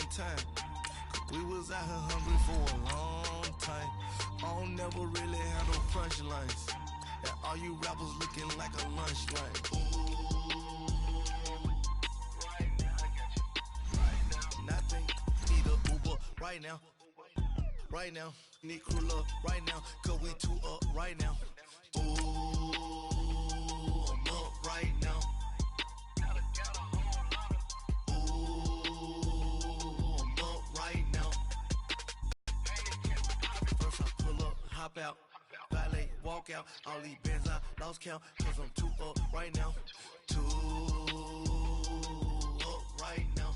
one time. We was out here hungry for a long time. I don't never really have no punchlines. And all you rappers looking like a lunch line. Right now, I got you. Right now, nothing. Need a Uber right now. Right now, need crew love right now. Cause we two up right now. Ooh, I'm up right now. Ooh, I'm up right now. First I pull up, hop out, valet, walk out. All these bands I lost count. Cause I'm two up right now. Two up right now.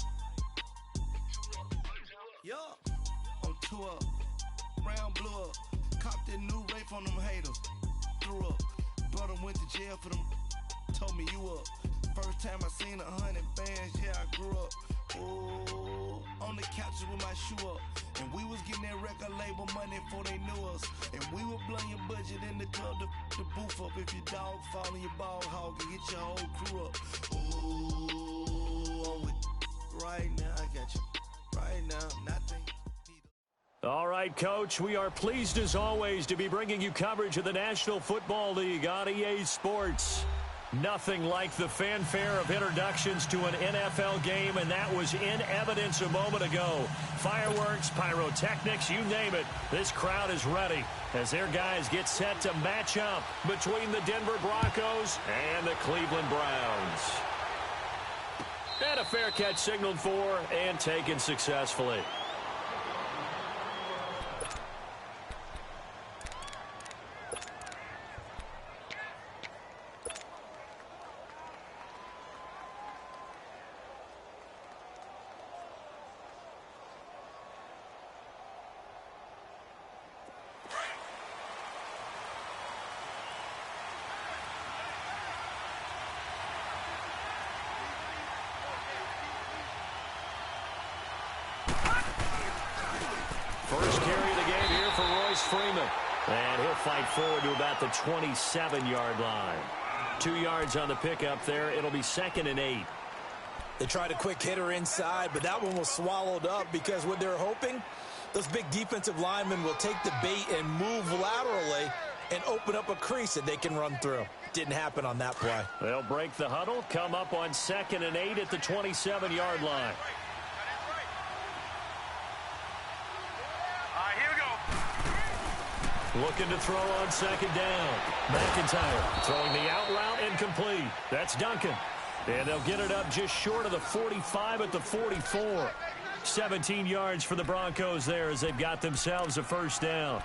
Yeah, I'm two up. Round blew up. Copped that new rape on them haters. Threw up. Brother went to jail for them. Told me you up. First time I seen 100 bands, yeah, I grew up. Ooh, on the couches with my shoe up. And we was getting that record label money before they knew us. And we were blowing your budget in the club to boof up. If your dog fall in your ball hog and get your whole crew up. Ooh, I'm with right now, I got you. Right now, nothing. All right, Coach, we are pleased as always to be bringing you coverage of the National Football League on EA Sports. Nothing like the fanfare of introductions to an NFL game, and that was in evidence a moment ago. Fireworks, pyrotechnics, you name it. This crowd is ready as their guys get set to match up between the Denver Broncos and the Cleveland Browns. And a fair catch signaled for and taken successfully. First carry of the game here for Royce Freeman. And he'll fight forward to about the 27-yard line. 2 yards on the pickup there. It'll be 2nd and 8. They tried a quick hitter inside, but that one was swallowed up because what they're hoping, those big defensive linemen will take the bait and move laterally and open up a crease that they can run through. Didn't happen on that play. They'll break the huddle, come up on 2nd and 8 at the 27-yard line. Looking to throw on 2nd down. McIntyre throwing the out route incomplete. That's Duncan. And they'll get it up just short of the 45 at the 44. 17 yards for the Broncos there as they've got themselves a first down.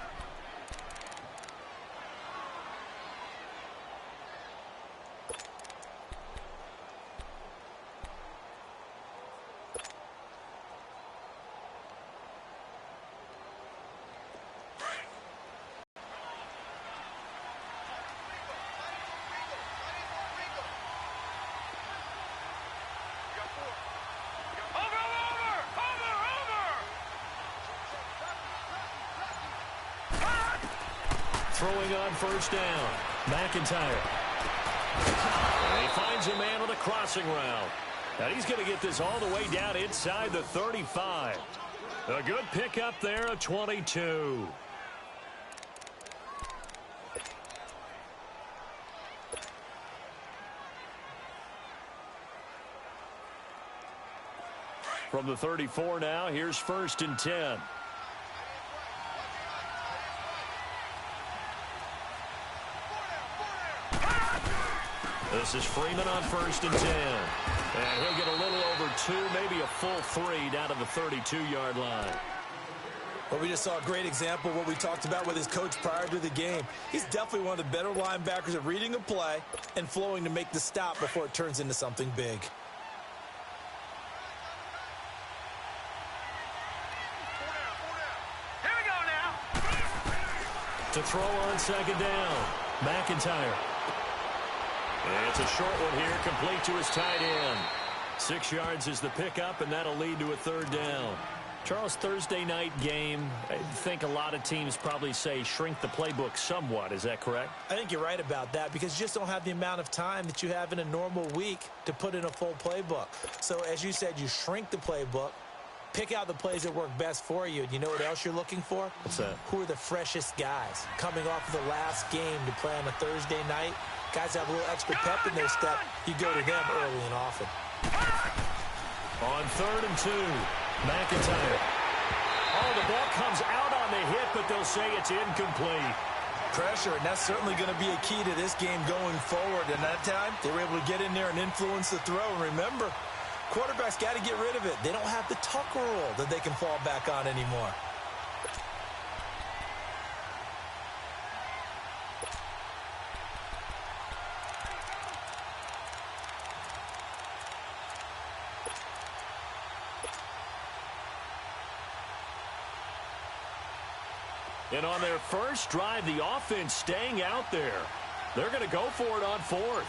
Throwing on first down. McIntyre. And he finds a man on the crossing route. And he's going to get this all the way down inside the 35. A good pickup there, a 22. From the 34 now, here's 1st and 10. This is Freeman on 1st and 10. And he'll get a little over 2, maybe a full 3 down to the 32-yard line. Well, we just saw a great example of what we talked about with his coach prior to the game. He's definitely one of the better linebackers at reading a play and flowing to make the stop before it turns into something big. Here we go now. To throw on 2nd down, McIntyre. And it's a short one here, complete to his tight end. 6 yards is the pickup, and that'll lead to a 3rd down. Charles, Thursday night game, I think a lot of teams probably say shrink the playbook somewhat. Is that correct? I think you're right about that because you just don't have the amount of time that you have in a normal week to put in a full playbook. So as you said, you shrink the playbook, Pick out the plays that work best for you. And you know what else you're looking for? What's that? Who are the freshest guys coming off of the last game to play on a Thursday night? Guys have a little extra pep in their step. You go to them early and often. On 3rd and 2, McIntyre. Oh, the ball comes out on the hit, but they'll say it's incomplete. Pressure, and that's certainly going to be a key to this game going forward. And that time, they were able to get in there and influence the throw. And remember, quarterbacks got to get rid of it. They don't have the tuck rule that they can fall back on anymore. And on their first drive, the offense staying out there. They're going to go for it on 4th.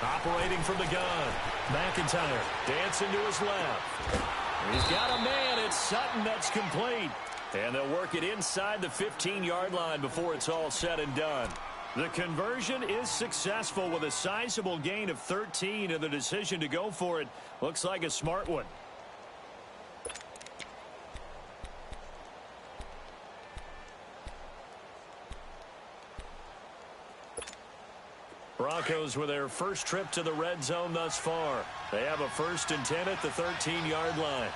Operating from the gun. McIntyre dancing to his left. He's got a man. It's Sutton that's complete. And they'll work it inside the 15-yard line before it's all said and done. The conversion is successful with a sizable gain of 13, and the decision to go for it looks like a smart one. Broncos with their first trip to the red zone thus far. They have a 1st and 10 at the 13-yard line.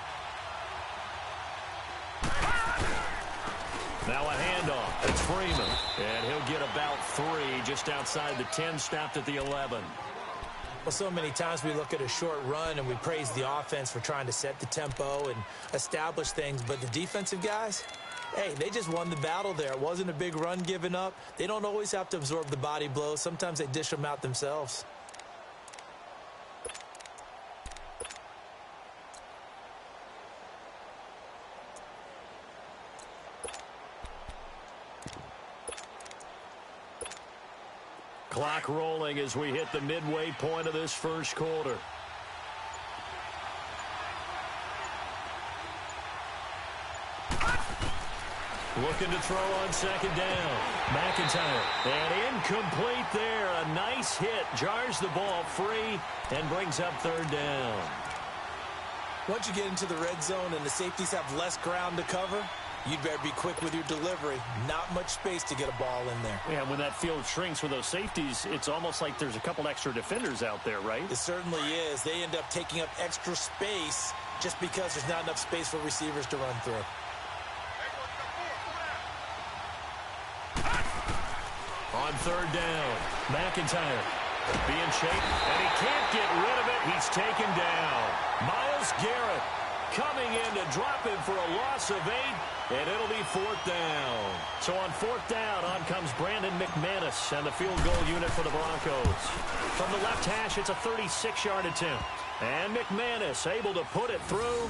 Now a handoff. It's Freeman. And he'll get about 3 just outside the 10, stopped at the 11. Well, so many times we look at a short run and we praise the offense for trying to set the tempo and establish things. But the defensive guys, hey, they just won the battle there. It wasn't a big run given up. They don't always have to absorb the body blows. Sometimes they dish them out themselves. Clock rolling as we hit the midway point of this first quarter. Looking to throw on 2nd down. McIntyre. And incomplete there. A nice hit. Jars the ball free and brings up 3rd down. Once you get into the red zone and the safeties have less ground to cover, you'd better be quick with your delivery. Not much space to get a ball in there. Yeah, when that field shrinks with those safeties, it's almost like there's a couple extra defenders out there, right? It certainly is. They end up taking up extra space just because there's not enough space for receivers to run through. On 3rd down, McIntyre being shaped, and he can't get rid of it. He's taken down. Myles Garrett coming in to drop him for a loss of 8, and it'll be 4th down. So on 4th down, on comes Brandon McManus and the field goal unit for the Broncos. From the left hash, it's a 36-yard attempt. And McManus able to put it through.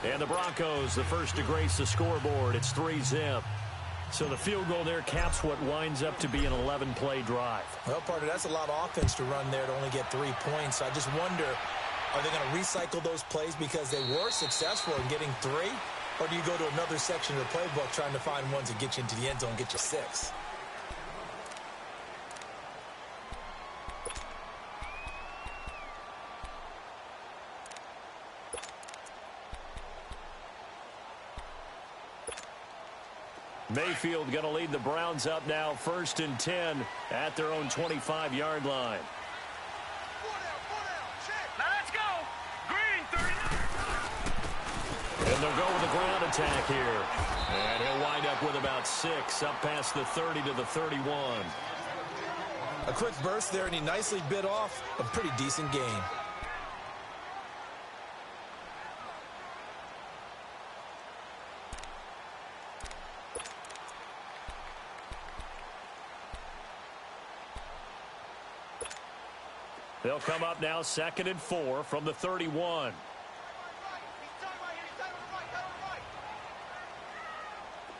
And the Broncos, the first to grace the scoreboard. It's 3-zip. So the field goal there caps what winds up to be an 11-play drive. Well, partner, that's a lot of offense to run there to only get 3 points. I just wonder, are they going to recycle those plays because they were successful in getting 3? Or do you go to another section of the playbook trying to find ones that get you into the end zone and get you 6? Mayfield going to lead the Browns up now, 1st and 10 at their own 25-yard line. Now let's go. Green 39. And they'll go with the ground attack here. And he'll wind up with about 6 up past the 30 to the 31. A quick burst there, and he nicely bit off a pretty decent gain. They'll come up now 2nd and 4 from the 31.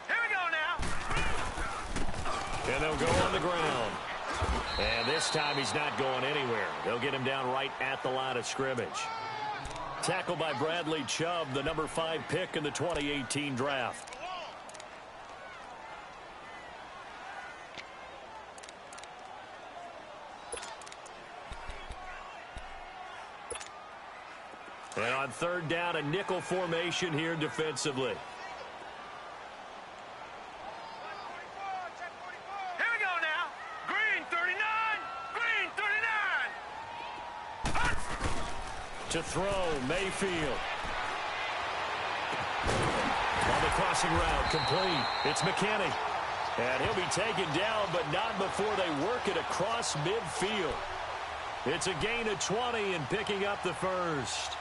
Here we go now. And they'll go on the ground. And this time he's not going anywhere. They'll get him down right at the line of scrimmage. Tackled by Bradley Chubb, the number 5 pick in the 2018 draft. And on third down, a nickel formation here defensively. Here we go now. Green 39. Green 39. To throw, Mayfield. On the crossing route, complete. It's McKinney. And he'll be taken down, but not before they work it across midfield. It's a gain of 20 and picking up the first.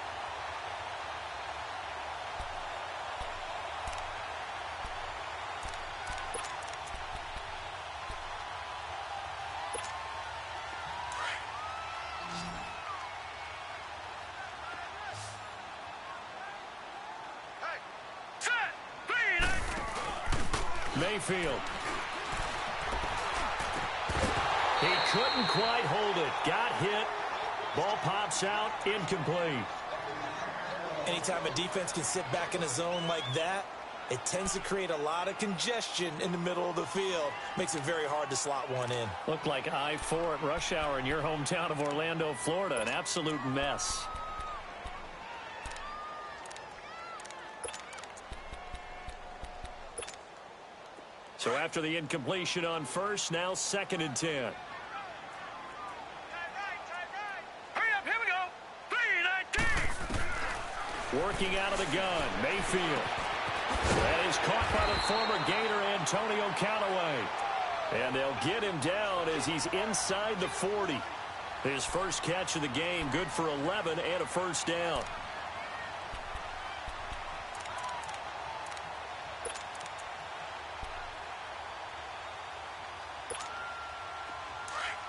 Mayfield. He couldn't quite hold it. Got hit. Ball pops out. Incomplete. Anytime a defense can sit back in a zone like that, it tends to create a lot of congestion in the middle of the field. Makes it very hard to slot one in. Looked like I-4 at rush hour in your hometown of Orlando, Florida. An absolute mess. So after the incompletion on first, now 2nd and 10. Hurry up, here we go. 3-19. Working out of the gun, Mayfield. That is caught by the former Gator, Antonio Callaway. And they'll get him down as he's inside the 40. His first catch of the game, good for 11 and a first down.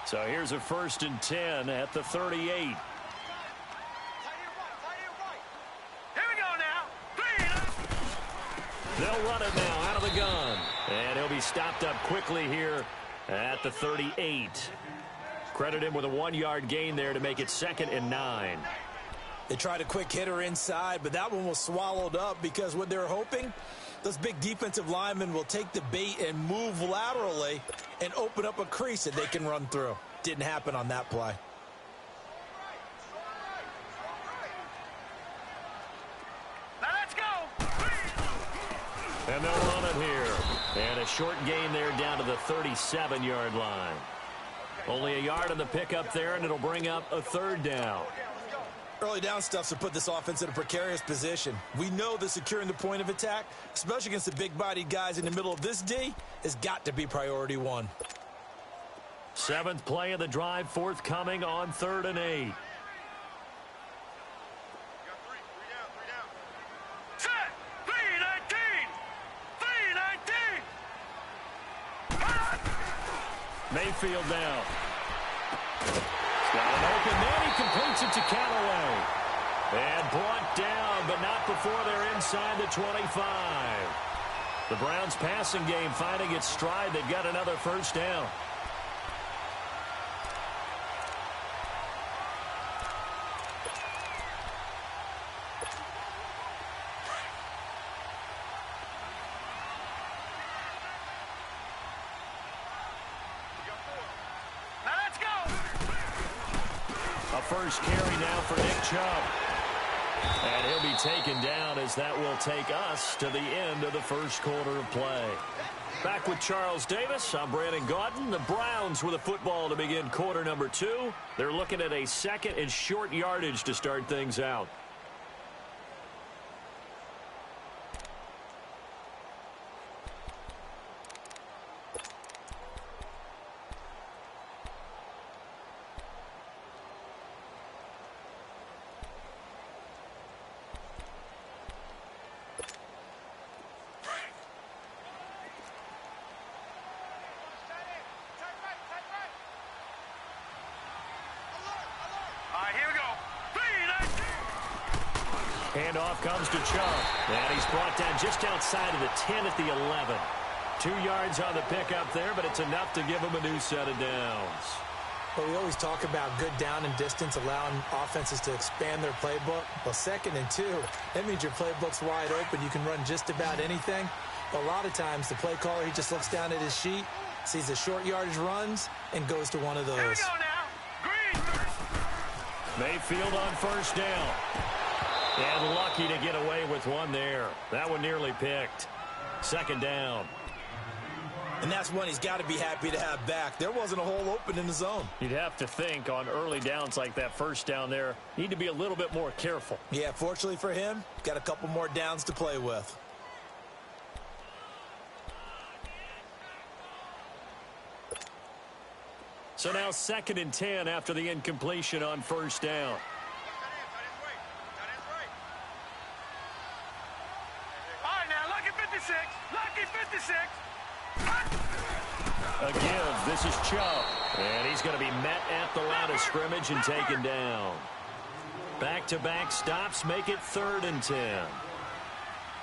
So here's a 1st and 10 at the 38. Here we go now. 3-19. They'll run it now out of the gun. And he'll be stopped up quickly here at the 38. Credit him with a 1-yard gain there to make it 2nd and 9. They tried a quick hitter inside, but that one was swallowed up because what they're hoping, those big defensive linemen will take the bait and move laterally and open up a crease that they can run through. Didn't happen on that play. Now let's go. And they'll run it here. And a short gain there down to the 37-yard line. Only a yard on the pickup there, and it'll bring up a 3rd down. Early down stuff to put this offense in a precarious position. We know that securing the point of attack, especially against the big-bodied guys in the middle of this D, has got to be priority 1. 7th play of the drive, forthcoming on 3rd and 8. Set. 3-19. 3-19. Mayfield now. Got an open man. He completes it to Callaway. And brought down, but not before they're inside the 25. The Browns' passing game finding its stride. They've got another first down. First carry now for Nick Chubb. And he'll be taken down as that will take us to the end of the first quarter of play. Back with Charles Davis, I'm Brandon Gaudin. The Browns with a football to begin quarter number 2. They're looking at a 2nd and short yardage to start things out. Handoff comes to Chubb. And he's brought down just outside of the 10 at the 11. 2 yards on the pickup there, but it's enough to give him a new set of downs. Well, we always talk about good down and distance, allowing offenses to expand their playbook. Well, 2nd and 2, that means your playbook's wide open. You can run just about anything. But a lot of times, the play caller, he just looks down at his sheet, sees the short yardage runs, and goes to one of those. Here we go now. Green. Mayfield on first down. And lucky to get away with one there. That one nearly picked. Second down. And that's one he's got to be happy to have back. There wasn't a hole open in the zone. You'd have to think on early downs like that first down there, need to be a little bit more careful. Yeah, fortunately for him, got a couple more downs to play with. So now 2nd and 10 after the incompletion on first down. All right, now, lucky 56. Lucky 56. A give. This is Chubb. And he's going to be met at the line of scrimmage and taken down. Back-to-back stops make it 3rd and 10.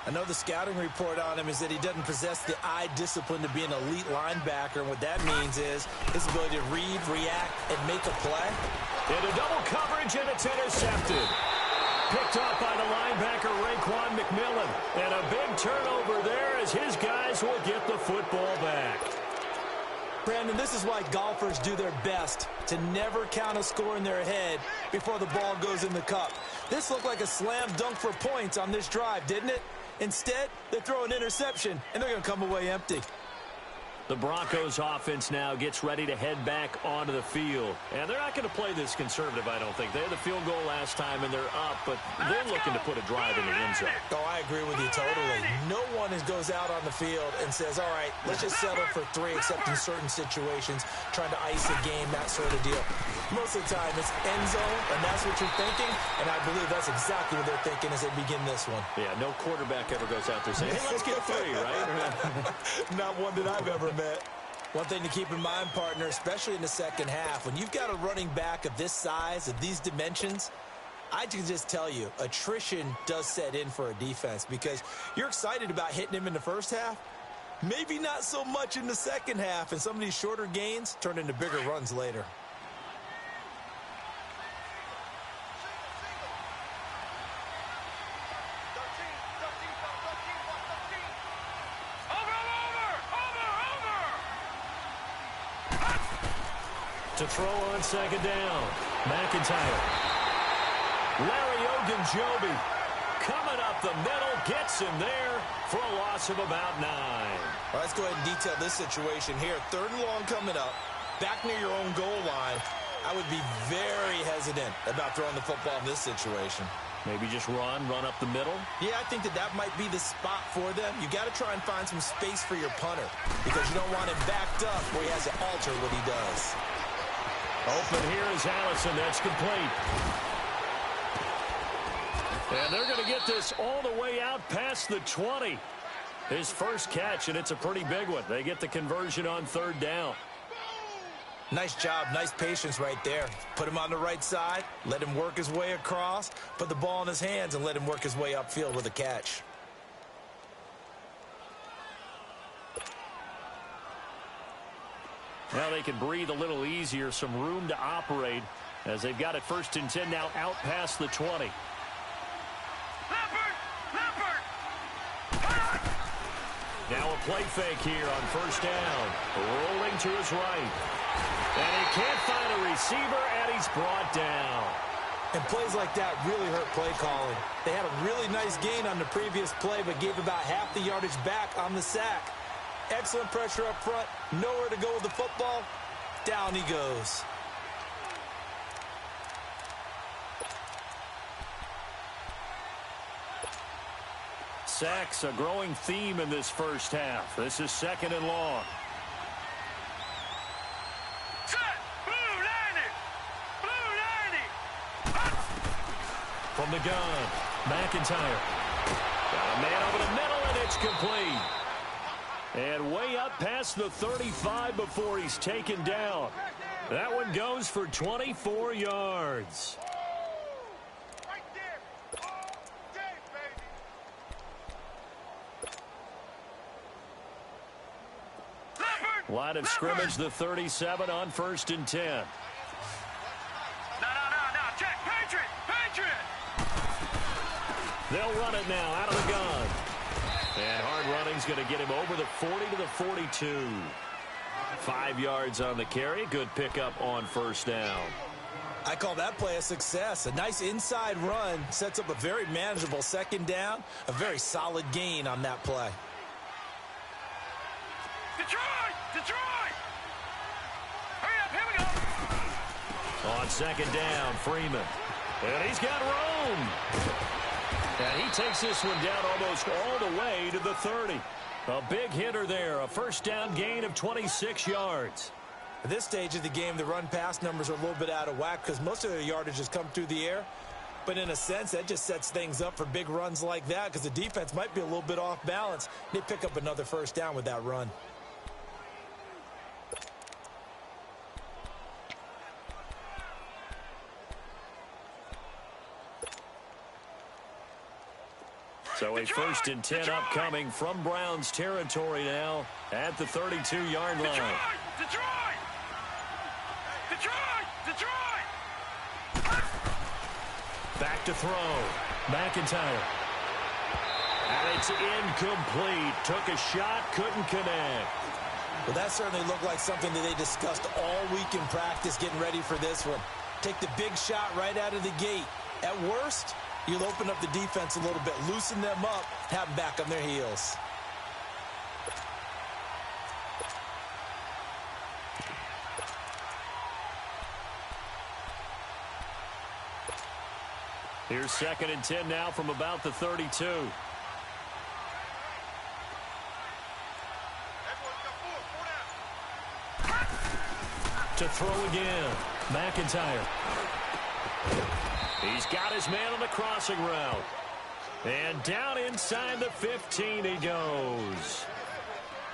I know the scouting report on him is that he doesn't possess the eye discipline to be an elite linebacker. And what that means is his ability to read, react, and make a play. Into double coverage, and it's intercepted. Picked up by the linebacker, Raekwon McMillan. And a big turnover there as his guys will get the football back. Brandon, this is why golfers do their best to never count a score in their head before the ball goes in the cup. This looked like a slam dunk for points on this drive, didn't it? Instead, they throw an interception, and they're going to come away empty. The Broncos offense now gets ready to head back onto the field. And they're not going to play this conservative, I don't think. They had the field goal last time, and they're up, but they're looking to put a drive in the end zone. Oh, I agree with you totally. No one goes out on the field and says, all right, let's just settle for 3, except in certain situations, trying to ice a game, that sort of deal. Most of the time, it's end zone, and that's what you're thinking, and I believe that's exactly what they're thinking as they begin this one. Yeah, no quarterback ever goes out there saying, hey, let's get 3, right? Not one that I've ever met. One thing to keep in mind, partner, especially in the second half, when you've got a running back of this size, of these dimensions, I can just tell you, attrition does set in for a defense because you're excited about hitting him in the first half. Maybe not so much in the second half, and some of these shorter gains turn into bigger runs later. To throw on second down, McIntyre. Larry Ogunjobi coming up the middle, gets him there for a loss of about 9. Well, let's go ahead and detail this situation here. 3rd and long coming up, back near your own goal line. I would be very hesitant about throwing the football in this situation. Maybe just run up the middle? Yeah, I think that might be the spot for them. You got to try and find some space for your punter because you don't want him backed up where he has to alter what he does. Open here is Allison. That's complete. And they're going to get this all the way out past the 20. His first catch, and it's a pretty big one. They get the conversion on 3rd down. Nice job. Nice patience right there. Put him on the right side. Let him work his way across. Put the ball in his hands and let him work his way upfield with a catch. Now they can breathe a little easier, some room to operate as they've got it 1st and 10 now out past the 20. Now a play fake here on 1st down. Rolling to his right. And he can't find a receiver, and he's brought down. And plays like that really hurt play calling. They had a really nice gain on the previous play, but gave about half the yardage back on the sack. Excellent pressure up front. Nowhere to go with the football. Down he goes. Sacks, a growing theme in this first half. This is 2nd and long. From the gun, McIntyre. Got a man over the middle, and it's complete. And way up past the 35 before he's taken down. That one goes for 24 yards. Right there. All day, baby. Line of scrimmage, the 37 on 1st and 10. No. Check. Patriot. They'll run it now out of the gun. And hard running's going to get him over the 40 to the 42. 5 yards on the carry. Good pickup on 1st down. I call that play a success. A nice inside run sets up a very manageable second down, a very solid gain on that play. Detroit! Detroit! Hurry up, here we go! On second down, Freeman. And he's got room. And he takes this one down almost all the way to the 30. A big hitter there, a first down gain of 26 yards. At this stage of the game, the run-pass numbers are a little bit out of whack because most of their yardage has come through the air. But in a sense, that just sets things up for big runs like that because the defense might be a little bit off balance. They pick up another first down with that run. So a first and 10 upcoming from Browns territory now at the 32-yard line. Detroit! Detroit! Detroit! Back to throw. McIntyre. And it's incomplete. Took a shot, couldn't connect. Well, that certainly looked like something that they discussed all week in practice getting ready for this one. Take the big shot right out of the gate. At worst, you'll open up the defense a little bit, loosen them up, have them back on their heels. Here's second and 10 now from about the 32. To throw again. McIntyre. He's got his man on the crossing route. And down inside the 15 he goes.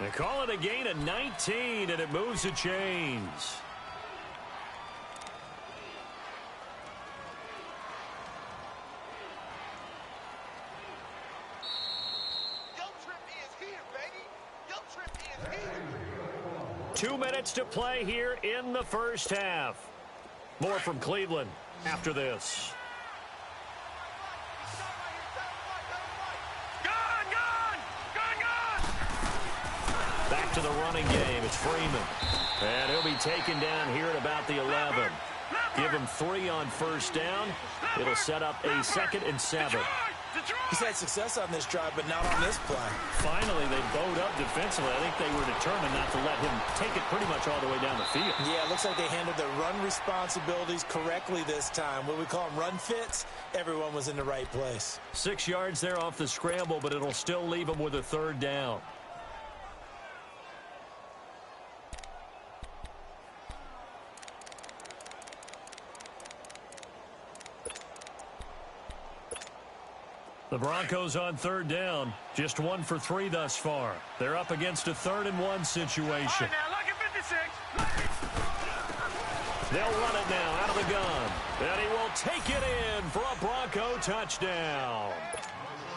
They call it a gain of 19, and it moves the chains. Yo Trip is here, baby! Yo Trip is here! 2 minutes to play here in the first half. More from Cleveland after this. Gone! Gone! Gone! Gone! Back to the running game. It's Freeman. And he'll be taken down here at about the 11. Give him 3 on first down. It'll set up a 2nd and 7. He's had success on this drive, but not on this play. Finally, they bowed up defensively. I think they were determined not to let him take it pretty much all the way down the field. Yeah, it looks like they handled their run responsibilities correctly this time. What we call them run fits, everyone was in the right place. 6 yards there off the scramble, but it'll still leave him with a 3rd down. The Broncos on 3rd down. Just 1 for 3 thus far. They're up against a 3rd and 1 situation. All right, now, look at 56. They'll run it now out of the gun. And he will take it in for a Bronco touchdown.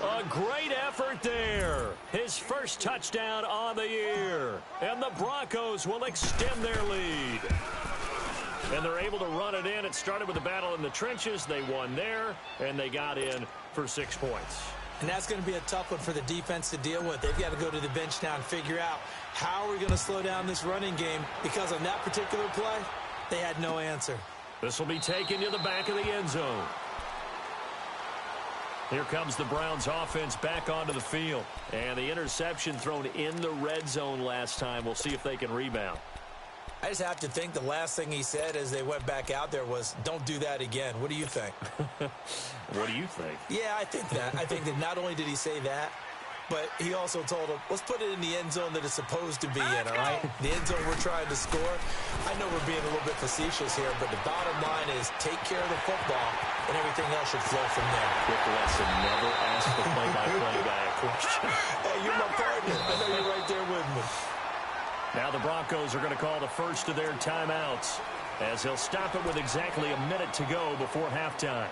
A great effort there. His first touchdown on the year. And the Broncos will extend their lead. And they're able to run it in. It started with a battle in the trenches. They won there, and they got in for 6 points. And that's going to be a tough one for the defense to deal with. They've got to go to the bench now and figure out how are we going to slow down this running game, because on that particular play, they had no answer. This will be taken to the back of the end zone. Here comes the Browns offense back onto the field. And the interception thrown in the red zone last time. We'll see if they can rebound. I just have to think the last thing he said as they went back out there was, don't do that again. What do you think? What do you think? Yeah, I think that. I think that not only did he say that, but he also told him, let's put it in the end zone that it's supposed to be in, all right? The end zone we're trying to score. I know we're being a little bit facetious here, but the bottom line is take care of the football, and everything else should flow from there. Quick lesson, never ask the play-by-play guy a question. Hey, you're my partner. I know you're right there with me. Now the Broncos are going to call the first of their timeouts, as they'll stop it with exactly a minute to go before halftime.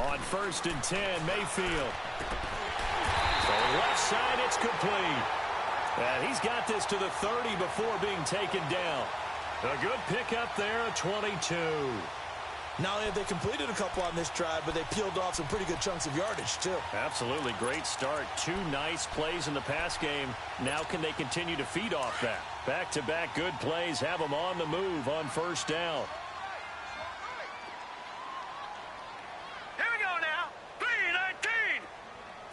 On 1st and 10, Mayfield. So left side, it's complete. And he's got this to the 30 before being taken down. A good pickup there, a 22. Not only have they completed a couple on this drive, but they peeled off some pretty good chunks of yardage, too. Absolutely. Great start. 2 nice plays in the pass game. Now can they continue to feed off that? Back-to-back good plays have them on the move on 1st down. Here we go now. 3-19.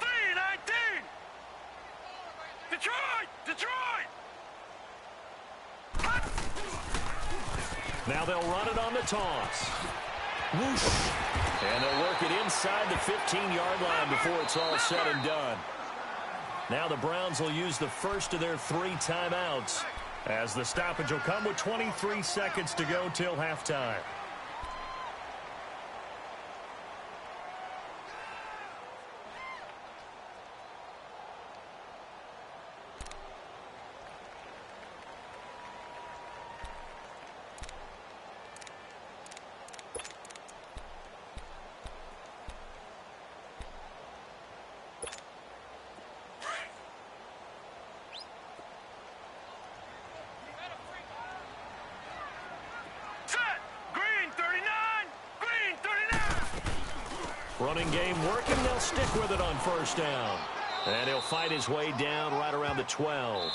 3-19. Detroit! Detroit! Now they'll run it on the toss. Whoosh. And they'll work it inside the 15-yard line before it's all said and done. Now the Browns will use the first of their 3 timeouts, as the stoppage will come with 23 seconds to go till halftime. Running game working. They'll stick with it on 1st down. And he'll fight his way down right around the 12.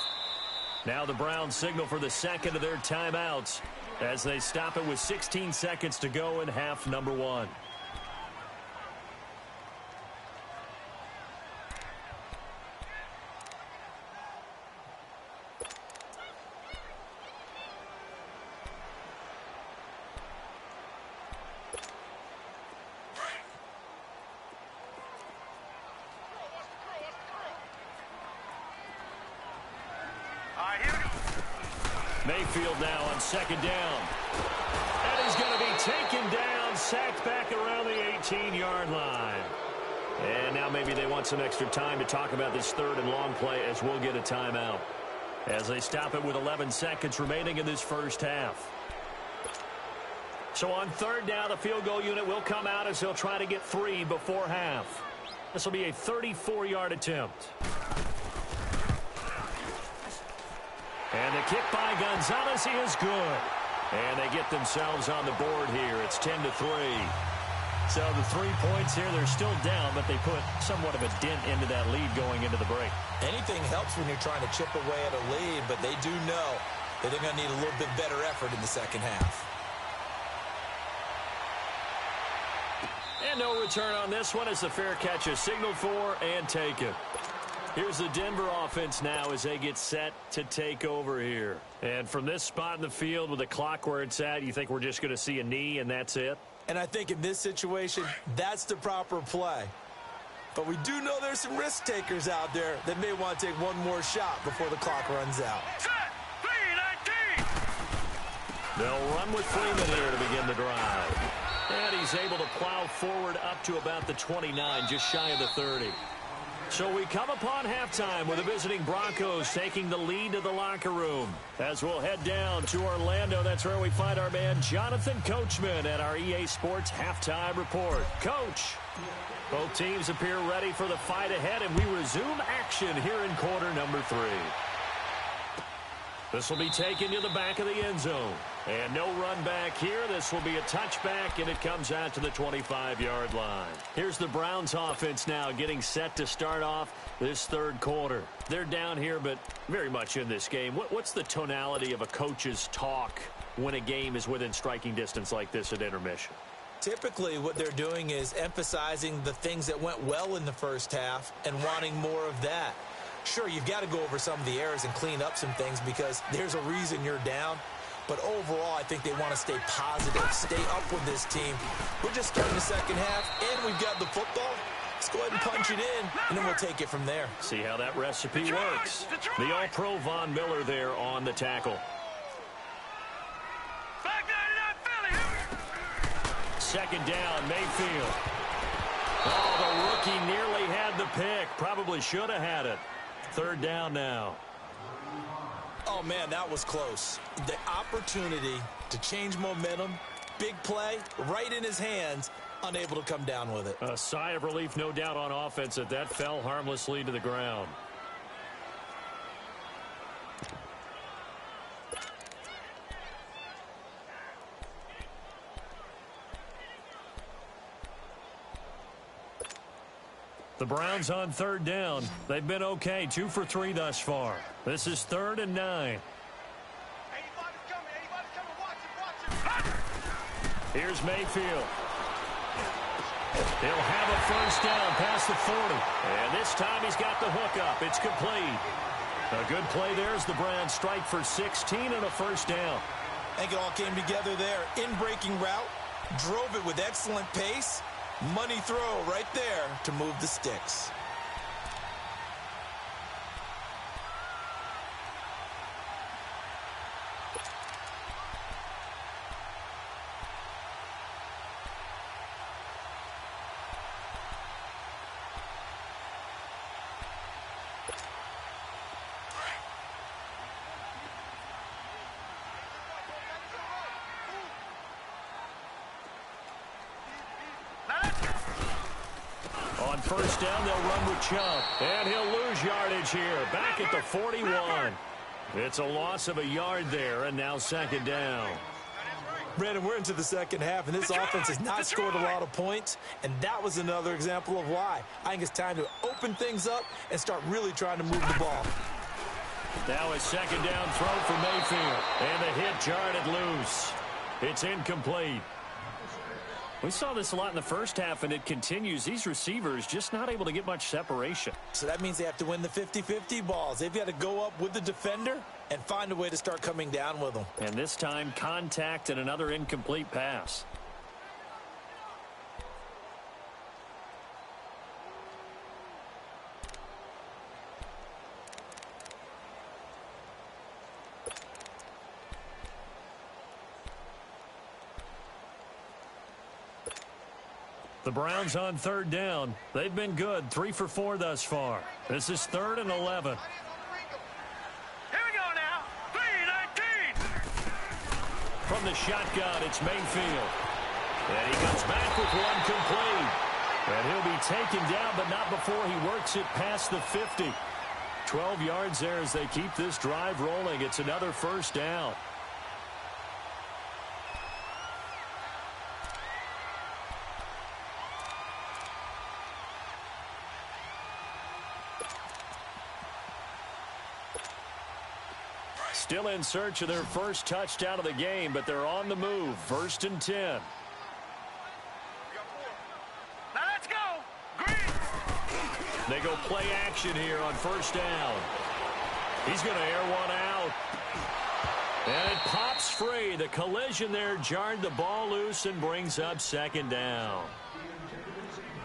Now the Browns signal for the second of their timeouts as they stop it with 16 seconds to go in half number 1. Mayfield now on 2nd down. And he's going to be taken down, sacked back around the 18-yard line. And now maybe they want some extra time to talk about this 3rd and long play, as we'll get a timeout, as they stop it with 11 seconds remaining in this 1st half. So on 3rd down, the field goal unit will come out as they'll try to get 3 before half. This will be a 34-yard attempt. And the kick by Gonzalez is good. And they get themselves on the board here. It's 10-3. So the 3 points here, they're still down, but they put somewhat of a dent into that lead going into the break. Anything helps when you're trying to chip away at a lead, but they do know that they're going to need a little bit better effort in the second half. And no return on this one as the fair catch is signaled for and taken. Here's the Denver offense now as they get set to take over here. And from this spot in the field with the clock where it's at, you think we're just going to see a knee and that's it? And I think in this situation, that's the proper play. But we do know there's some risk takers out there that may want to take one more shot before the clock runs out. They'll run with Freeman here to begin the drive. And he's able to plow forward up to about the 29, just shy of the 30. So we come upon halftime with the visiting Broncos taking the lead to the locker room. As we'll head down to Orlando, that's where we find our man Jonathan Coachman at our EA Sports Halftime Report. Coach, both teams appear ready for the fight ahead, and we resume action here in quarter number 3. This will be taken to the back of the end zone. And no run back here. This will be a touchback, and it comes out to the 25-yard line. Here's the Browns offense now getting set to start off this 3rd quarter. They're down here, but very much in this game. What's the tonality of a coach's talk when a game is within striking distance like this at intermission? Typically, what they're doing is emphasizing the things that went well in the first half and wanting more of that. Sure, you've got to go over some of the errors and clean up some things because there's a reason you're down. But overall, I think they want to stay positive, stay up with this team. We're just starting the second half, and we've got the football. Let's go ahead and punch it in, and then we'll take it from there. See how that recipe works. The All-Pro Von Miller there on the tackle. 2nd down, Mayfield. Oh, the rookie nearly had the pick. Probably should have had it. 3rd down now. Oh, man, that was close. The opportunity to change momentum, big play right in his hands, unable to come down with it. A sigh of relief, no doubt, on offense that fell harmlessly to the ground. The Browns on third down. They've been okay, 2 for 3 thus far. This is 3rd and 9. Here's Mayfield. He'll have a first down past the 40. And this time he's got the hook up. It's complete. A good play there as the Browns strike for 16 and a first down. I think it all came together there. In-breaking route, drove it with excellent pace. Money throw right there to move the sticks. On first down, they'll run with Chubb. And he'll lose yardage here. Back at the 41. It's a loss of a yard there, and now 2nd down. Brandon, we're into the second half, and this offense has not scored a lot of points, and that was another example of why. I think it's time to open things up and start really trying to move the ball. Now a 2nd down throw for Mayfield. And the hit jarred it loose. It's incomplete. We saw this a lot in the first half, and it continues. These receivers just not able to get much separation. So that means they have to win the 50-50 balls. They've got to go up with the defender and find a way to start coming down with them. And this time, contact and another incomplete pass. The Browns on third down. They've been good, 3 for 4 thus far. This is 3rd and 11. Here we go now. 3-19. From the shotgun, it's Mayfield. And he comes back with one complete. And he'll be taken down, but not before he works it past the 50. 12 yards there as they keep this drive rolling. It's another first down. Still in search of their first touchdown of the game, but they're on the move. 1st and 10. Now let's go. Green. They go play action here on first down. He's going to air one out. And it pops free. The collision there jarred the ball loose and brings up 2nd down.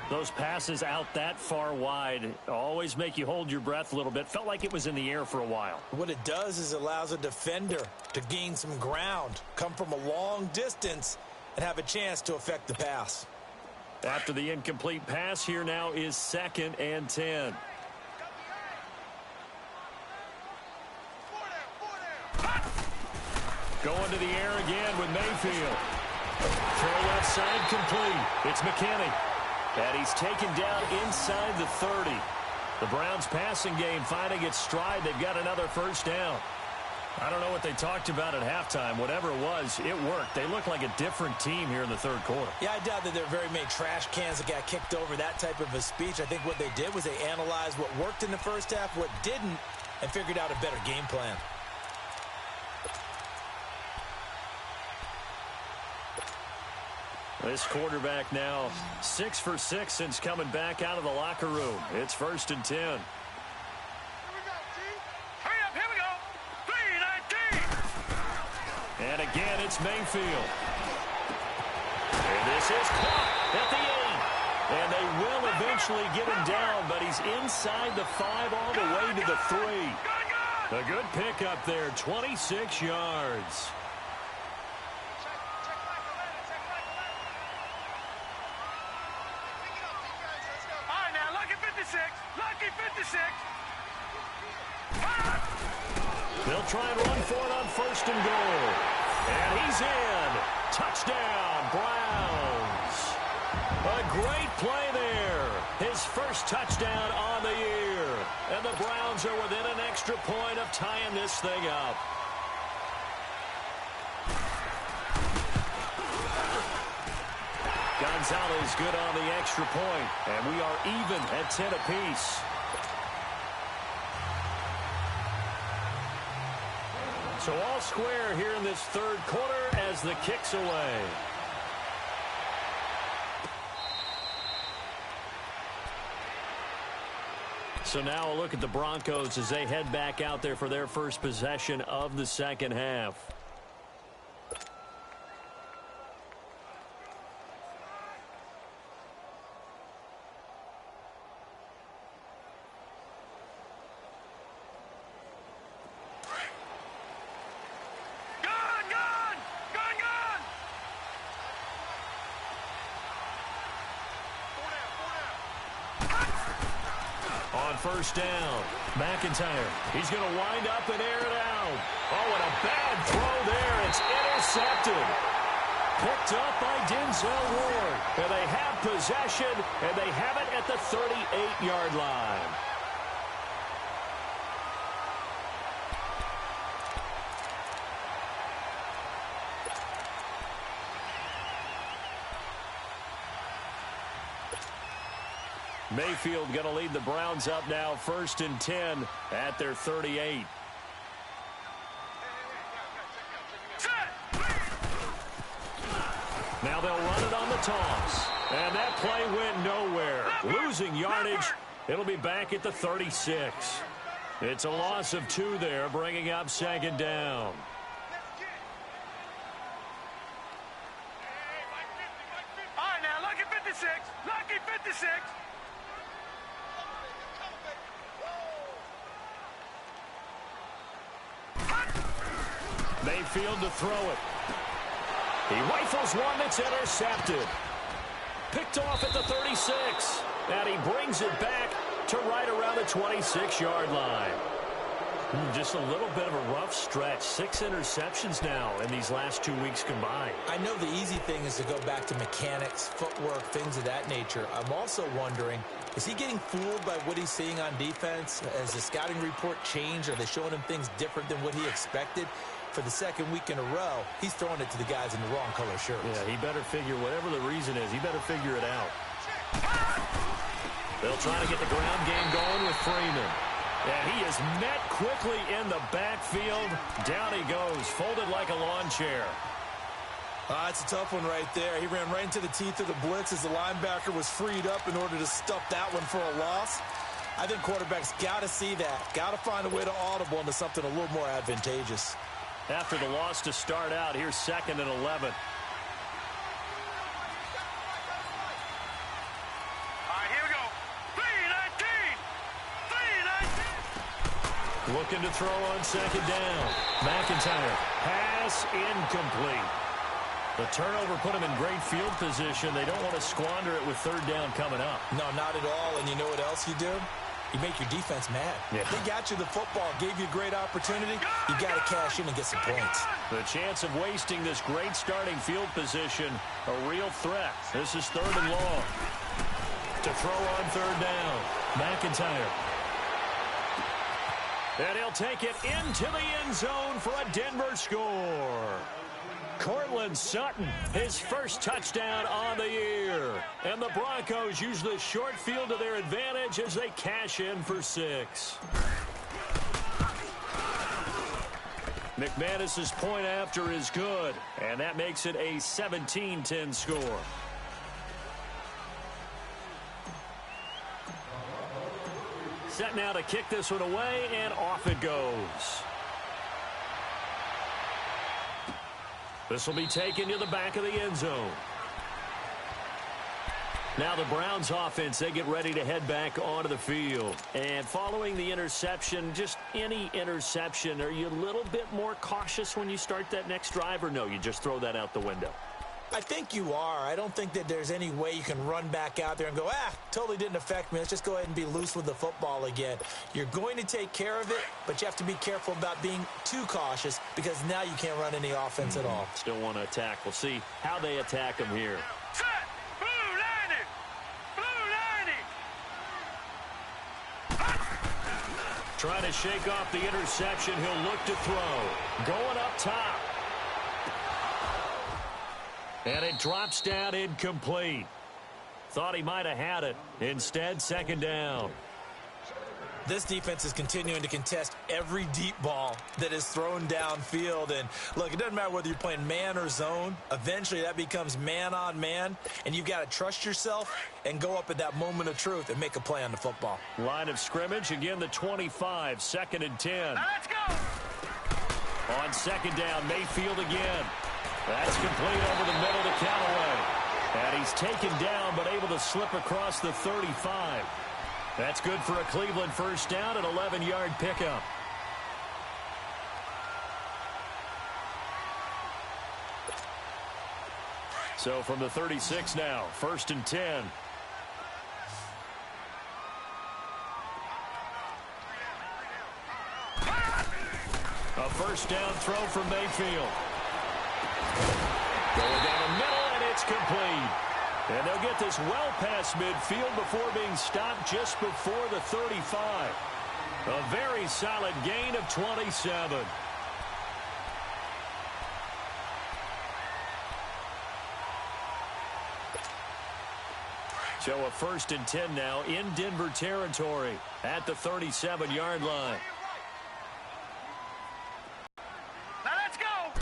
Those passes out that far wide always make you hold your breath a little bit. Felt like it was in the air for a while. What it does is it allows a defender to gain some ground, come from a long distance, and have a chance to affect the pass. After the incomplete pass, here now is 2nd and 10. Going to the air again with Mayfield. Throw left side complete. It's McKinney. And he's taken down inside the 30. The Browns passing game finding its stride. They've got another first down. I don't know what they talked about at halftime. Whatever it was, it worked. They look like a different team here in the 3rd quarter. Yeah, I doubt that there are very many trash cans that got kicked over, that type of a speech. I think what they did was they analyzed what worked in the first half, what didn't, and figured out a better game plan. This quarterback now 6 for 6 since coming back out of the locker room. It's 1st and 10. Here we go, T. Hurry up, here we go. 3-19. And again, it's Mayfield. And this is caught at the 8. And they will eventually get him down, but he's inside the 5 all the way to the 3. A good pickup there, 26 yards. Lucky 56. They'll try and run for it on 1st and goal. And he's in. Touchdown, Browns. A great play there. His first touchdown on the year. And the Browns are within an extra point of tying this thing up. Gonzalez good on the extra point, and we are even at 10 apiece. So all square here in this third quarter as the kick's away. So now a look at the Broncos as they head back out there for their first possession of the second half. First down. McIntyre. He's going to wind up and air it out. Oh, and a bad throw there. It's intercepted. Picked up by Denzel Ward. And they have possession, and they have it at the 38-yard line. Mayfield going to lead the Browns up now, 1st and 10 at their 38. Now they'll run it on the toss. And that play went nowhere. Losing yardage. It'll be back at the 36. It's a loss of 2 there, bringing up 2nd down. All right, now, lucky 56. Lucky 56. Mayfield to throw it. He rifles one that's intercepted. Picked off at the 36. And he brings it back to right around the 26-yard line. Just a little bit of a rough stretch. 6 interceptions now in these last 2 weeks combined. I know the easy thing is to go back to mechanics, footwork, things of that nature. I'm also wondering, is he getting fooled by what he's seeing on defense? Has the scouting report changed? Are they showing him things different than what he expected? For the second week in a row, he's throwing it to the guys in the wrong color shirts. Yeah, he better figure, whatever the reason is, he better figure it out. They'll try to get the ground game going with Freeman. And he is met quickly in the backfield. Down he goes, folded like a lawn chair. It's a tough one right there. He ran right into the teeth of the blitz as the linebacker was freed up in order to stuff that one for a loss. I think quarterbacks got to see that. Got to find a way to audible into something a little more advantageous. After the loss to start out, here's 2nd and 11. Looking to throw on 2nd down. McIntyre. Pass incomplete. The turnover put him in great field position. They don't want to squander it with 3rd down coming up. No, not at all. And you know what else you do? You make your defense mad. Yeah. They got you the football, gave you a great opportunity. You got to cash in and get some points. The chance of wasting this great starting field position, a real threat. This is 3rd and long. To throw on 3rd down. McIntyre. And he'll take it into the end zone for a Denver score. Cortland Sutton, his first touchdown on the year. And the Broncos use the short field to their advantage as they cash in for 6. McManus's point after is good, and that makes it a 17-10 score. Set now to kick this one away, and off it goes. This will be taken to the back of the end zone. Now the Browns offense, they get ready to head back onto the field. And following the interception, just any interception, are you a little bit more cautious when you start that next drive, or no, you just throw that out the window? I think you are. I don't think that there's any way you can run back out there and go, totally didn't affect me. Let's just go ahead and be loose with the football again. You're going to take care of it, but you have to be careful about being too cautious because now you can't run any offense at all. Still want to attack. We'll see how they attack him here. Set! Blue lining! Blue lining! Trying to shake off the interception. He'll look to throw. Going up top. And it drops down incomplete. Thought he might have had it. Instead, second down. This defense is continuing to contest every deep ball that is thrown downfield. And, look, it doesn't matter whether you're playing man or zone. Eventually, that becomes man-on-man, and you've got to trust yourself and go up at that moment of truth and make a play on the football. Line of scrimmage, again, the 25, 2nd and 10. Now let's go! On second down, Mayfield again. That's complete over the middle to Callaway. And he's taken down, but able to slip across the 35. That's good for a Cleveland first down, an 11-yard pickup. So from the 36 now, 1st and 10. A first down throw from Mayfield. Going down the middle, and it's complete. And they'll get this well past midfield before being stopped just before the 35. A very solid gain of 27. So a 1st and 10 now in Denver territory at the 37-yard line. Now let's go!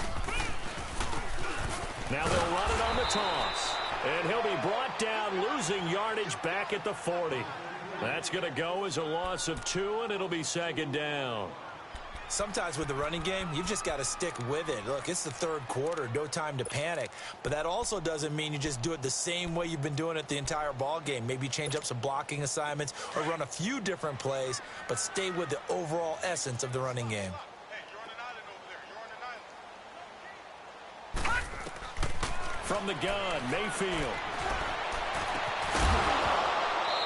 Now they'll run it on the toss. And he'll be brought down, losing yardage back at the 40. That's going to go as a loss of 2, and it'll be second down. Sometimes with the running game, you've just got to stick with it. Look, it's the third quarter, no time to panic. But that also doesn't mean you just do it the same way you've been doing it the entire ball game. Maybe change up some blocking assignments or run a few different plays, but stay with the overall essence of the running game. From the gun, Mayfield.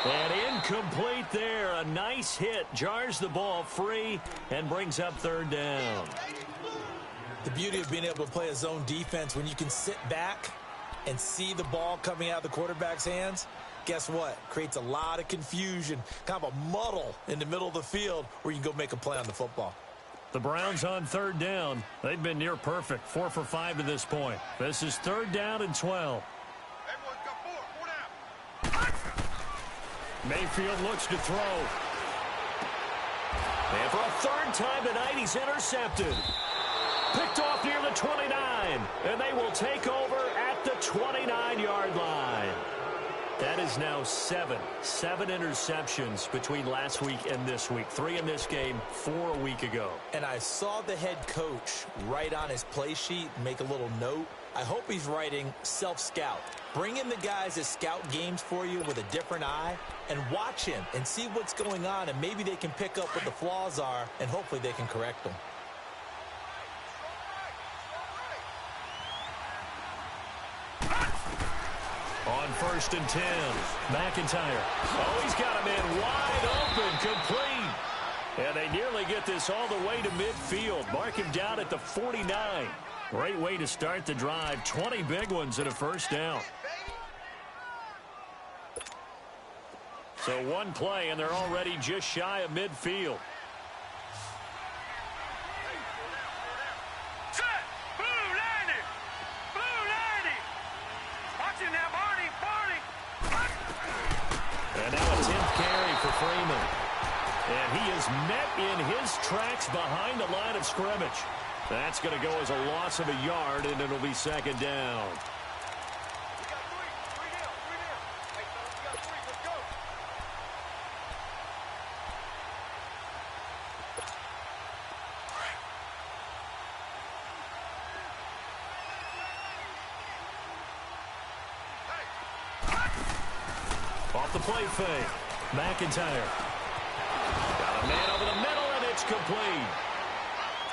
And incomplete there. A nice hit. Jars the ball free and brings up third down. The beauty of being able to play a zone defense when you can sit back and see the ball coming out of the quarterback's hands, guess what? Creates a lot of confusion, kind of a muddle in the middle of the field where you can go make a play on the football. The Browns on third down. They've been near perfect. 4 for 5 to this point. This is third down and 12. Everyone's got four down. Mayfield looks to throw. And for a third time tonight, he's intercepted. Picked off near the 29. And they will take over at the 29-yard line. That is now 7 interceptions between last week and this week. 3 in this game, 4 a week ago. And I saw the head coach write on his play sheet, make a little note. I hope he's writing self-scout. Bring in the guys that scout games for you with a different eye and watch him and see what's going on, and maybe they can pick up what the flaws are, and hopefully they can correct them. On 1st and 10, McIntyre. Oh, he's got him in wide open, complete. And they nearly get this all the way to midfield. Mark him down at the 49. Great way to start the drive. 20 big ones and a first down. So one play, and they're already just shy of midfield. Set! Blue lining! Blue lining! Watch him now, Barney! Barney! And now a 10th carry for Freeman. And he is met in his tracks behind the line of scrimmage. That's going to go as a loss of a yard, and it'll be second down. We got three down. Hey, fellas, we got 3. Let's go. Off the play fake. McIntyre. Got a man over the middle, and it's complete.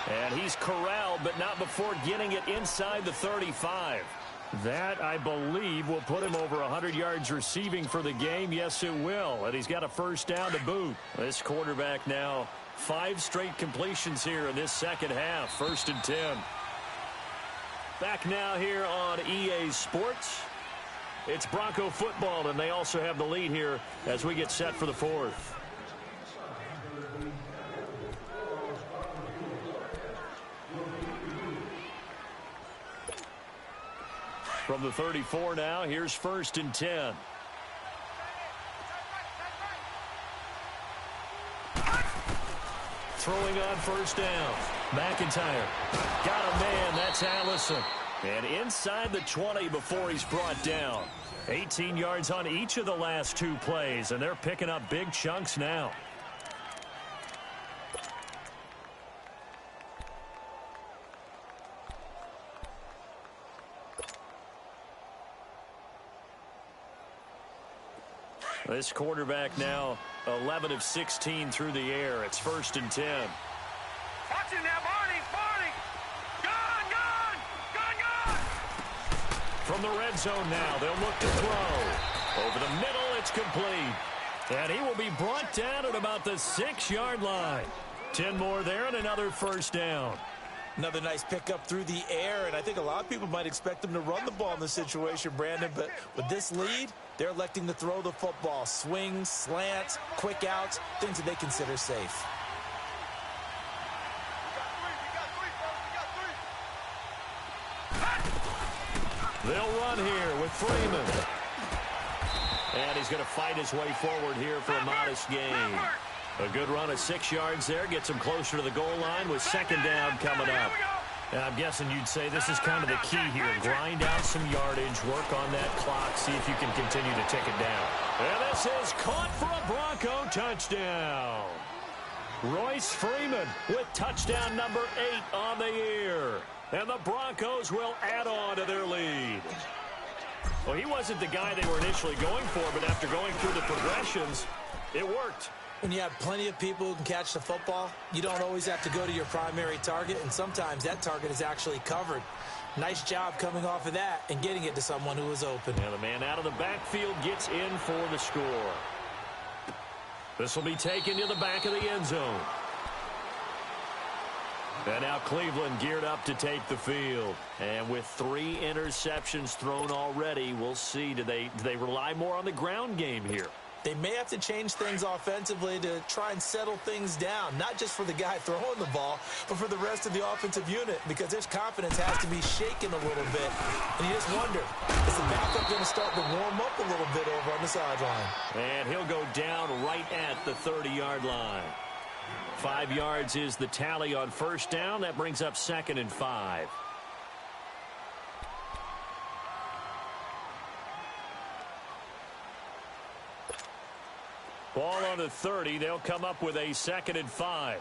And he's corralled, but not before getting it inside the 35. That, I believe, will put him over 100 yards receiving for the game. Yes, it will. And he's got a first down to boot. This quarterback now 5 straight completions here in this second half. 1st and 10. Back now here on EA Sports. It's Bronco football, and they also have the lead here as we get set for the 4th. From the 34 now, here's 1st and 10. Throwing on first down. McIntyre. Got a man. That's Allison. And inside the 20 before he's brought down. 18 yards on each of the last 2 plays, and they're picking up big chunks now. This quarterback now 11 of 16 through the air. It's 1st and 10. Watch it now, Barney! Barney! Gone! From the red zone now, they'll look to throw. Over the middle, it's complete. And he will be brought down at about the 6-yard line. 10 more there and another first down. Another nice pickup through the air, and I think a lot of people might expect them to run the ball in this situation, Brandon, but with this lead, they're electing to throw the football. Swings, slants, quick outs, things that they consider safe. They'll run here with Freeman. And he's going to fight his way forward here for a modest gain. A good run of 6 yards there. Gets him closer to the goal line with 2nd down coming up. And I'm guessing you'd say this is kind of the key here. Grind out some yardage. Work on that clock. See if you can continue to tick it down. And this is caught for a Bronco touchdown. Royce Freeman with touchdown number 8 on the year. And the Broncos will add on to their lead. Well, he wasn't the guy they were initially going for, but after going through the progressions, it worked. When you have plenty of people who can catch the football, you don't always have to go to your primary target, and sometimes that target is actually covered. Nice job coming off of that and getting it to someone who was open. And the man out of the backfield gets in for the score. This will be taken to the back of the end zone. And now Cleveland geared up to take the field. And with 3 interceptions thrown already, we'll see, do they rely more on the ground game here? They may have to change things offensively to try and settle things down, not just for the guy throwing the ball, but for the rest of the offensive unit, because his confidence has to be shaken a little bit. And you just wonder, is the backup going to start to warm up a little bit over on the sideline? And he'll go down right at the 30-yard line. 5 yards is the tally on first down. That brings up 2nd and 5. Ball on the 30. They'll come up with a 2nd and 5.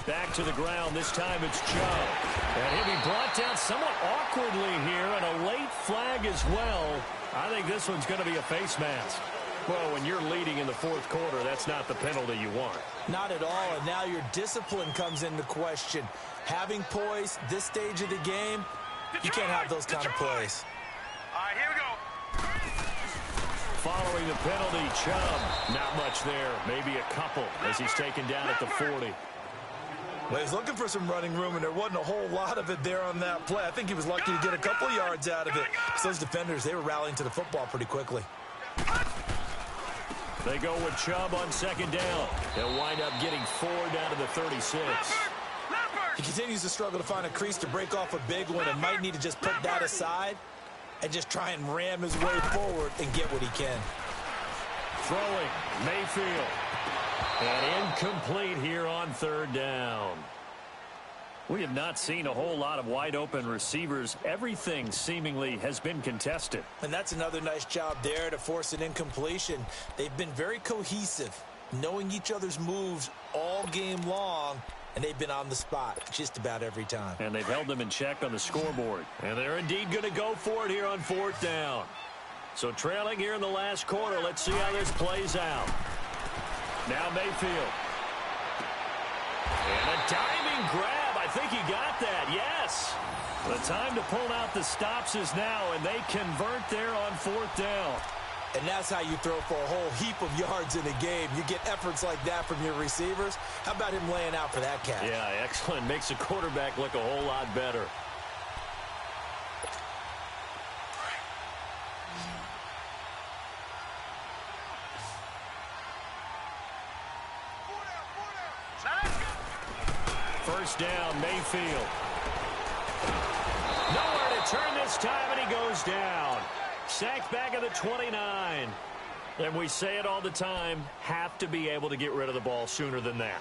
Back to the ground. This time it's Chubb. And he'll be brought down somewhat awkwardly here, and a late flag as well. I think this one's going to be a face mask. Well, when you're leading in the 4th quarter, that's not the penalty you want. Not at all, and now your discipline comes into question. Having poise this stage of the game, you can't have those kind of plays. All right, here we go. Following the penalty, Chubb. Not much there. Maybe a couple as he's taken down at the 40. Well, he's looking for some running room, and there wasn't a whole lot of it there on that play. I think he was lucky to get a couple of yards out of it. So those defenders, they were rallying to the football pretty quickly. They go with Chubb on 2nd down. They'll wind up getting 4 down to the 36. He continues to struggle to find a crease to break off a big one and might need to just put that aside and just try and ram his way forward and get what he can. Throwing, Mayfield. And incomplete here on 3rd down. We have not seen a whole lot of wide open receivers. Everything seemingly has been contested. And that's another nice job there to force an incompletion. They've been very cohesive, knowing each other's moves all game long, and they've been on the spot just about every time. And they've held them in check on the scoreboard. And they're indeed going to go for it here on 4th down. So trailing here in the last quarter, let's see how this plays out. Now Mayfield. And a diving grab. I think he got that. Yes. The time to pull out the stops is now, and they convert there on 4th down. And that's how you throw for a whole heap of yards in a game. You get efforts like that from your receivers. How about him laying out for that catch? Yeah, excellent. Makes the quarterback look a whole lot better. First down, Mayfield. Nowhere to turn this time, and he goes down. Sacked back at the 29. And we say it all the time, have to be able to get rid of the ball sooner than that.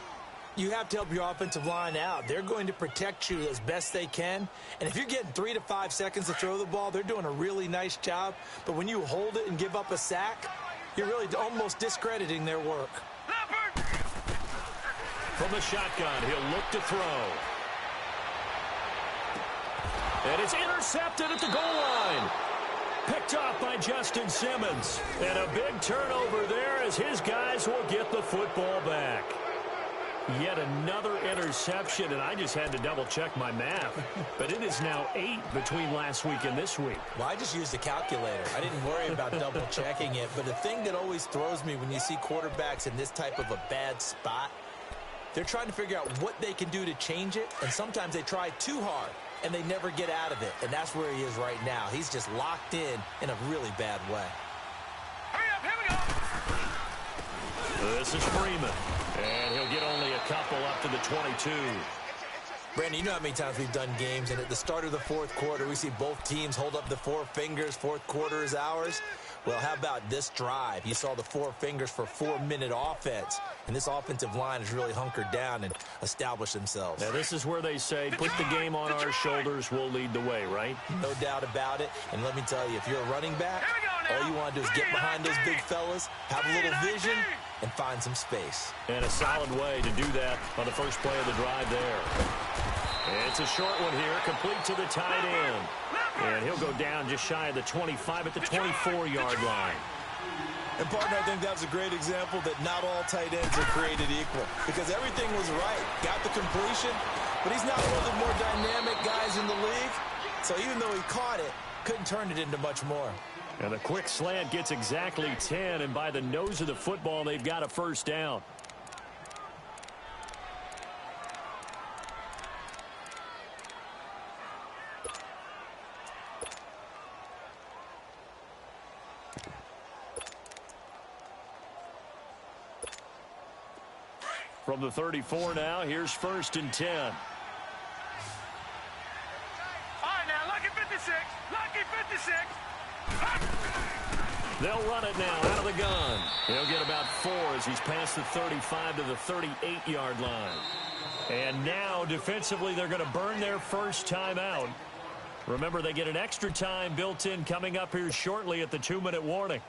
You have to help your offensive line out. They're going to protect you as best they can. And if you're getting 3 to 5 seconds to throw the ball, they're doing a really nice job. But when you hold it and give up a sack, you're really almost discrediting their work. From the shotgun, he'll look to throw. And it's intercepted at the goal line. Picked off by Justin Simmons. And a big turnover there as his guys will get the football back. Yet another interception, and I just had to double-check my math. But it is now 8 between last week and this week. Well, I just used a calculator. I didn't worry about double-checking it. But the thing that always throws me when you see quarterbacks in this type of a bad spot, they're trying to figure out what they can do to change it, and sometimes they try too hard, and they never get out of it. And that's where he is right now. He's just locked in a really bad way. Hurry up, here we go. This is Freeman, and he'll get only a couple up to the 22. Brandon, you know how many times we've done games, and at the start of the 4th quarter, we see both teams hold up the 4 fingers, 4th quarter is ours. Well, how about this drive? You saw the 4 fingers for 4-minute offense, and this offensive line has really hunkered down and established themselves. Now, this is where they say, put the game on our shoulders, we'll lead the way, right? No doubt about it, and let me tell you, if you're a running back, all you want to do is get behind those big fellas, have a little vision, and find some space. And a solid way to do that on the first play of the drive there. It's a short one here, complete to the tight end. And he'll go down just shy of the 25 at the 24-yard line. And, partner, I think that was a great example that not all tight ends are created equal. Because everything was right. Got the completion, but he's not one of the more dynamic guys in the league. So even though he caught it, couldn't turn it into much more. And the quick slant gets exactly 10, and by the nose of the football, they've got a first down. From the 34 now, here's 1st and 10. All right, now, lucky 56. Lucky 56. They'll run it now out of the gun. He'll get about 4 as he's past the 35 to the 38-yard line. And now, defensively, they're going to burn their first timeout. Remember, they get an extra time built in coming up here shortly at the 2-minute warning.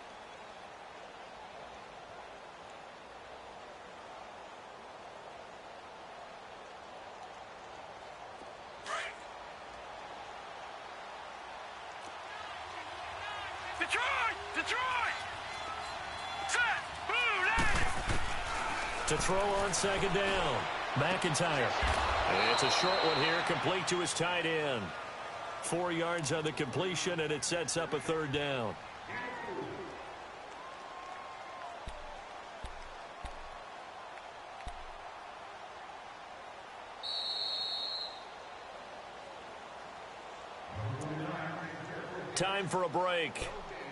Detroit! Set! Blue line! To throw on 2nd down. McIntyre. It's a short one here, complete to his tight end. 4 yards on the completion, and it sets up a 3rd down. Time for a break.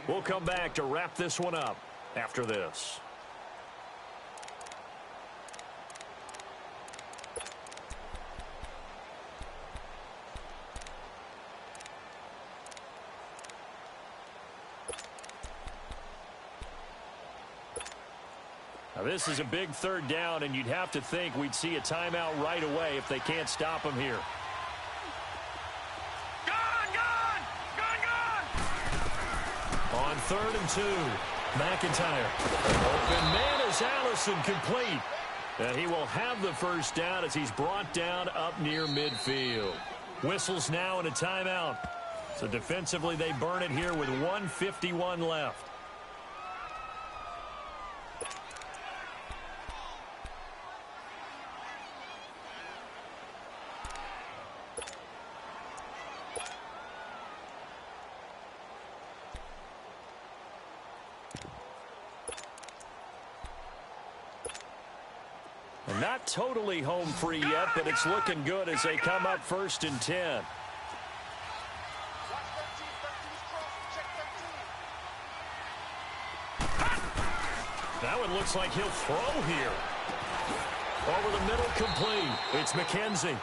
We'll come back to wrap this one up after this. Now, this is a big 3rd down, and you'd have to think we'd see a timeout right away if they can't stop him here. On 3rd and 2, McIntyre. Open man is Allison, complete. And he will have the first down as he's brought down up near midfield. Whistles now and a timeout. So defensively they burn it here with 1:51 left. Not totally home free yet, but it's looking good as they come up 1st and 10. Now it looks like he'll throw here. Over the middle, complete. It's McKenzie.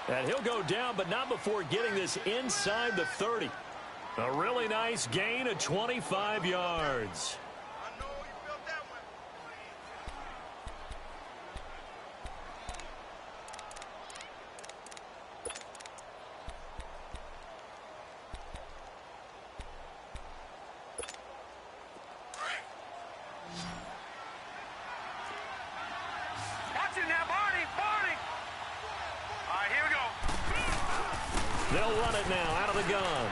And he'll go down, but not before getting this inside the 30. A really nice gain of 25 yards. They'll run it now out of the gun.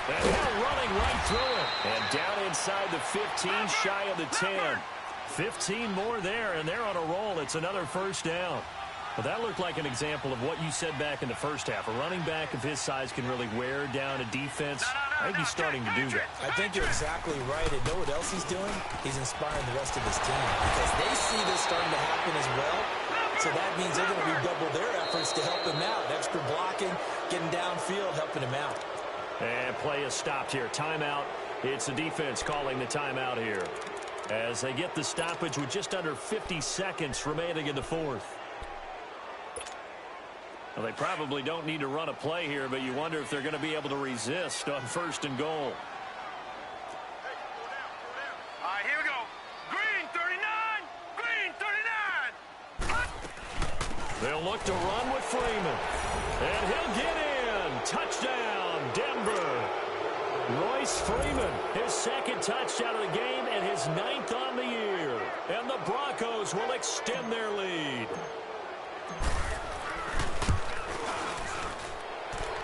And they're running right through it. And down inside the 15, shy of the 10. 15 more there, and they're on a roll. It's another 1st down. Well, that looked like an example of what you said back in the first half. A running back of his size can really wear down a defense. I think he's starting to do that. I think you're exactly right. And know what else he's doing? He's inspiring the rest of his team because they see this starting to happen as well. So that means they're going to redouble their efforts to help him out. Extra blocking, getting downfield, helping him out. And play is stopped here. Timeout. It's the defense calling the timeout here as they get the stoppage with just under 50 seconds remaining in the 4th. Well, they probably don't need to run a play here, but you wonder if they're going to be able to resist on 1st and goal. Here we go. Green 39. Green 39. They'll look to run with Freeman. And he'll get in. Touchdown, Denver. Royce Freeman, his 2nd touchdown of the game and his 9th on the year. And the Broncos will extend their lead.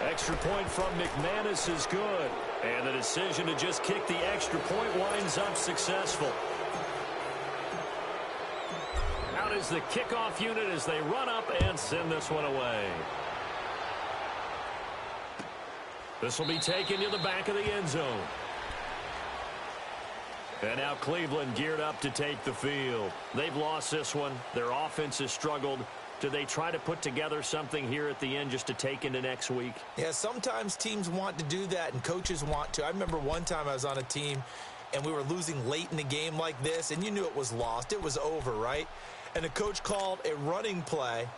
Extra point from McManus is good. And the decision to just kick the extra point winds up successful. Out is the kickoff unit as they run up and send this one away. This will be taken to the back of the end zone. And now Cleveland geared up to take the field. They've lost this one. Their offense has struggled. Do they try to put together something here at the end just to take into next week? Yeah, sometimes teams want to do that and coaches want to. I remember one time I was on a team and we were losing late in the game like this, and you knew it was lost. It was over, right? And the coach called a running play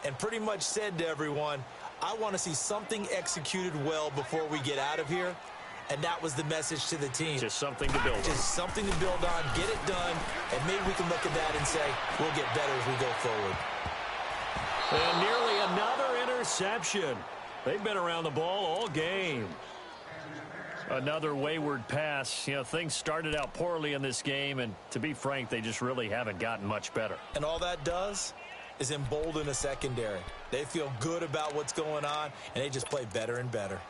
and pretty much said to everyone, I want to see something executed well before we get out of here. And that was the message to the team. Just something to build on. Just something to build on, get it done, and maybe we can look at that and say, we'll get better as we go forward. And nearly another interception. They've been around the ball all game. Another wayward pass. You know, things started out poorly in this game, and to be frank, they just really haven't gotten much better. And all that does is embolden a secondary. They feel good about what's going on, and they just play better and better.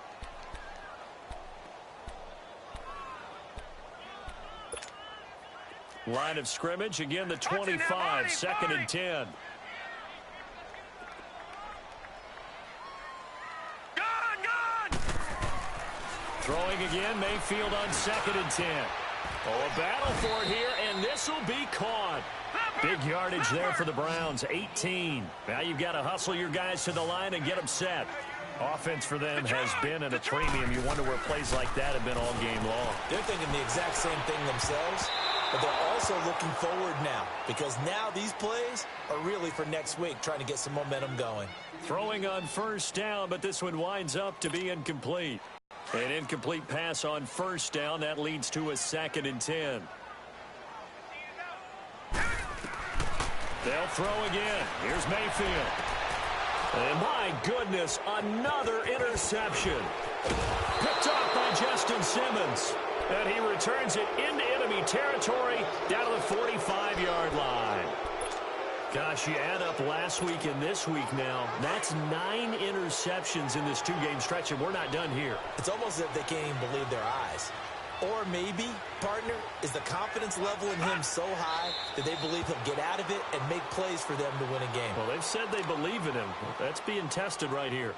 Line of scrimmage, again the 25, 2nd and 10. Throwing again, Mayfield on 2nd and 10. Oh, a battle for it here, and this will be caught. Big yardage there for the Browns, 18. Now you've got to hustle your guys to the line and get them set. Offense for them has been at a premium. You wonder where plays like that have been all game long. They're thinking the exact same thing themselves, but they're also looking forward now because now these plays are really for next week, trying to get some momentum going. Throwing on 1st down, but this one winds up to be incomplete. An incomplete pass on 1st down. That leads to a 2nd and 10. They'll throw again. Here's Mayfield. And my goodness, another interception. Picked off by Justin Simmons. And he returns it into enemy territory down to the 45-yard line. Gosh, you add up last week and this week now. That's 9 interceptions in this 2-game stretch, and we're not done here. It's almost as if they can't even believe their eyes. Or maybe, partner, is the confidence level in him so high that they believe he'll get out of it and make plays for them to win a game. Well, they've said they believe in him. That's being tested right here.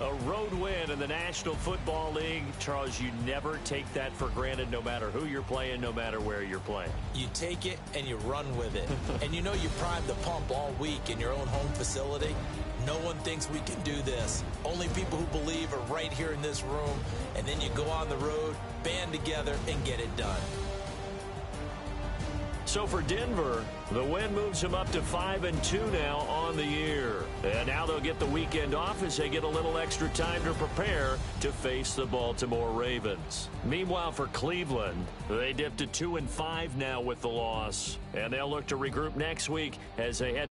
A road win in the National Football League. Charles, you never take that for granted, no matter who you're playing, no matter where you're playing. You take it and you run with it. And you know you primed the pump all week in your own home facility. No one thinks we can do this. Only people who believe are right here in this room. And then you go on the road, band together, and get it done. So for Denver, the win moves them up to 5-2 now on the year. And now they'll get the weekend off as they get a little extra time to prepare to face the Baltimore Ravens. Meanwhile, for Cleveland, they dipped to 2-5 now with the loss. And they'll look to regroup next week as they head